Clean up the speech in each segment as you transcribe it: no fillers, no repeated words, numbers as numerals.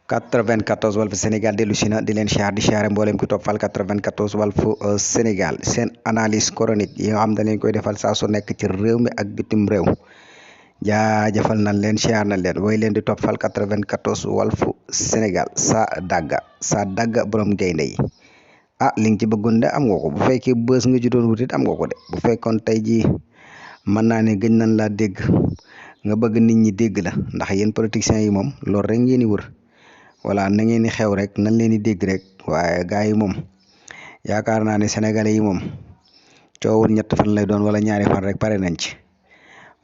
94 Walf Sénégal dellu si na di leen siyaar di siyaare mboolem ku toppal 94 Walf Sénégal seen analyse chronique yi nga xam dañ leen koy defal saa su nekk ci réew mi ak bitim réew jaajëfal nañ leen siyaar nañ leen way leen di toppal 94 Walf Sénégal sa dagga borom gaynde yi li nga ci bëggoon de am nga ko bu fekkee bës nga ci doon wutit am nga ko de bu fekkoon tey jii mën naa ne gëj nañ laa dégg nga bëgg nit ñi dégg la ndax yéen politiciens yi moom loolu rek ngeen di wër voilà na ngeen di xew rek nañ leen di dégg rek waaye gars yi moom yaakaar naa ne sénégalais yi moom coowul ñett fan lay doon wala ñaari fan rek pare nañ ci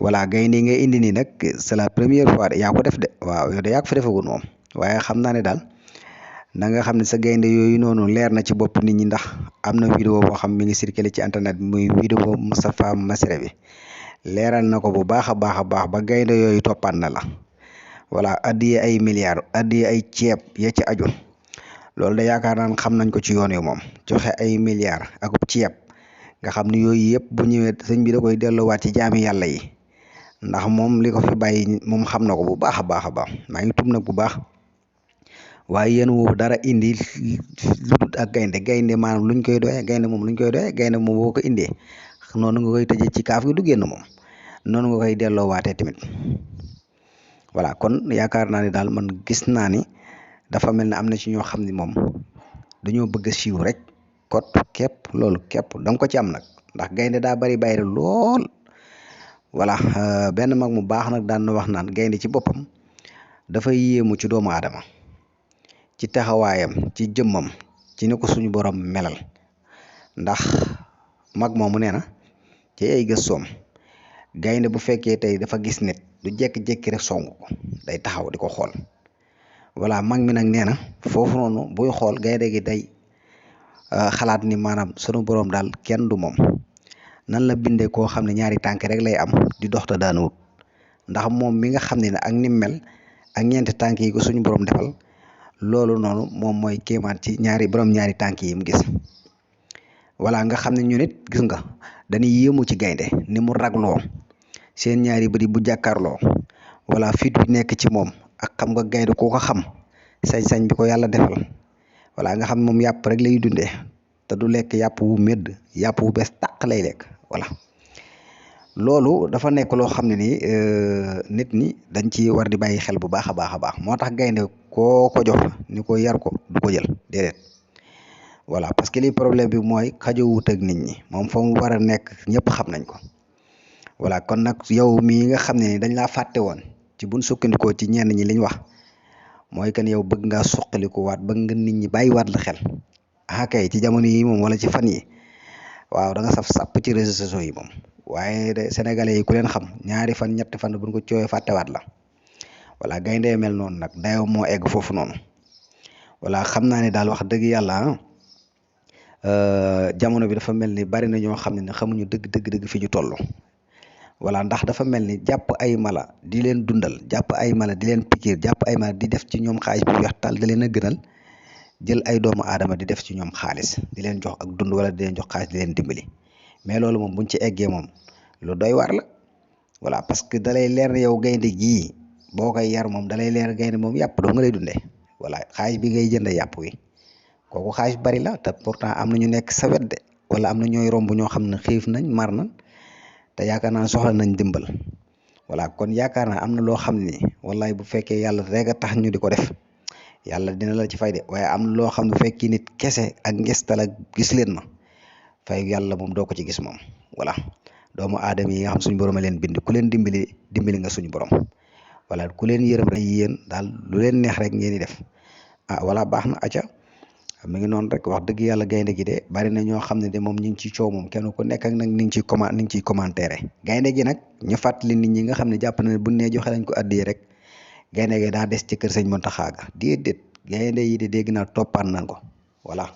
voilà gaynde ngay indi nii nag c'est la première fois de yaa ko def de waaw yow de yaa ko fa defagul moom waaye xam naa ne daal na nga xam ne sa gaynde yooyu noonu leer na ci bopp nit ñi ndax am na vidéo boo xam mi ngi circulé ci internet bi muy vidéo Moustapha Massiré bi leeral na ko bu baax a baax ba gaynde yooyu toppaat na la voilà addiye ay milliards addiye ay ceeb ya ci aju loolu de yaakaar naan xam nañ ko ci yoon wi moom joxe ay milliards ak ceeb nga xam ne yooyu yëpp bu ñëwee sëñ bi da koy delloowaat ci jaami yàlla yi ndax moom li ko fi bàyyi moom xam na ko bu baax a baax maa ngi tub nag bu baax waaye yéen woo dara indi lu dul ak gaynde maanaam luñ koy doyee gaynde moom luñ koy doyee gaynde moom boo ko indee noonu nga koy tëjee ci kaaf gi du génn moom noonu nga koy delloowaatee tamit voilà kon yaakaar naa ne daal man gis naa ni dafa mel ne am na ci ñoo xam ne moom dañoo bëgg a siiw rek kot képp loolu képp danga ko ci am nag ndax gaynde daa bari bayre lool voilà benn mag mu baax nag daan na wax naan gaynde ci boppam dafay yéemu ci doomu aadama ci taxawaayam ci jëmmam ci ni ko suñu borom melal ndax mag moomu nee na ci ay gëstoom gaynde bu fekkee tey dafa gis nit du jékki-jékki rek song ko day taxaw di ko xool voilà mag mi nag nee na foofu noonu buy xool gaynde gi day xalaat ni maanaam sunu borom daal kenn du moom nan la bindee koo xam ne ñaari tànk rek lay am di dox te daanuwut ndax moom mi nga xam ne ak ni mel ak ñeenti tànk yi ko suñu borom defal loolu noonu moom mooy kéemaan ci ñaari tànk yi mu gis voilà nga xam ne ñu nit gis nga dañuy yéemu ci gaynde ni mu ragloo seen ñaari bëri bu jàkkaarloo wala fit bi nekk ci moom ak xam nga gaynde koo ko xam sañ-sañ bi ko yàlla defal wala nga xam moom yàpp rek lay dundee te du lekk yàpp wu medd yàpp wu bees tàq lay lekk voilà loolu dafa nekk loo xam ne nii nit ñi dañ ci war di bàyyi xel bu baax a baax moo tax gaynde koo ko jox ni ko yar ko du ko jël déedéet voilà parce que li problème bi mooy xajowut ak nit ñi moom fa mu war a nekk ñëpp xam nañ ko voilà kon nag yow mii nga xam ne ni dañ laa fàtte woon ci buñ sukkandikoo ci ñenn ñi liñ wax mooy kan yow bëgg ngaa suqaliku waat bëgg nga nit ñi bàyyiwaat la xel kay ci jamono yi moom wala ci fan yi waaw da nga saf sàpp ci réseaux sociaux yi moom waaye de sénégalais yi ku leen xam ñaari fan ñetti fan buñ ko coowee fàttewaat la voilà gaynde mel noonu nag dayoo moo egg foofu noonu voilà xam naa ne daal wax dëgg yàlla jamono bi dafa mel ni bari na ñoo xam ne xamuñu dëgg fi ñu toll voilà ndax dafa mel ni jàpp ay mala di leen dundal jàpp ay mala di leen pikiir jàpp ay mala di def ci ñoom xaalis bu weex tal da leen a gënal jël ay doomu aadama di def ci ñoom xaalis di leen jox ak dund wala di leen jox xaalis di leen dimbali mais loolu moom buñ ci eggee moom lu doy war la voilà parce que dalay leer na yow gaynde gii boo koy yar moom dalay leer gaynde moom yàpp doo nga lay dundee voilà xaalis bi ngay jënd yàpp wi kooku xaalis bari la te pourtant am na ñu nekk sa wet de wala am na ñooy romb ñoo xam ne xiif nañ mar nañ te yaakaar naa soxla nañ dimbal voilà kon yaakaar naa am na loo xam ni wallahi bu fekkee yàlla rek a tax ñu di ko def yàlla dina la ci fay de waaye am na loo xam ne bu fekkee nit kese ak ngestal ak gis leen ma fay yàlla moom doo ko ci gis moom voilà doomu aadama yi nga xam suñu borom a leen bind ku leen dimbali nga suñu borom voilà ku leen yërëm rek yéen daal lu leen neex rek ngeen di def voilà baax na acca mi ngi noonu rek wax dëgg yàlla gaynde gi de bari na ñoo xam ne de moom ñu ngi ci coow moom kenn ku nekk ak nag ni ngi ciy commentaire gaynde gi nag ñu fàttali nit ñi nga xam ne jàpp na ne bu nee joxe nañ ko addiye rek gaynde gi daa des ci kër sëñ Mountakha ga déedéet gaynde yi de dégg naa toppaan nañ ko voilà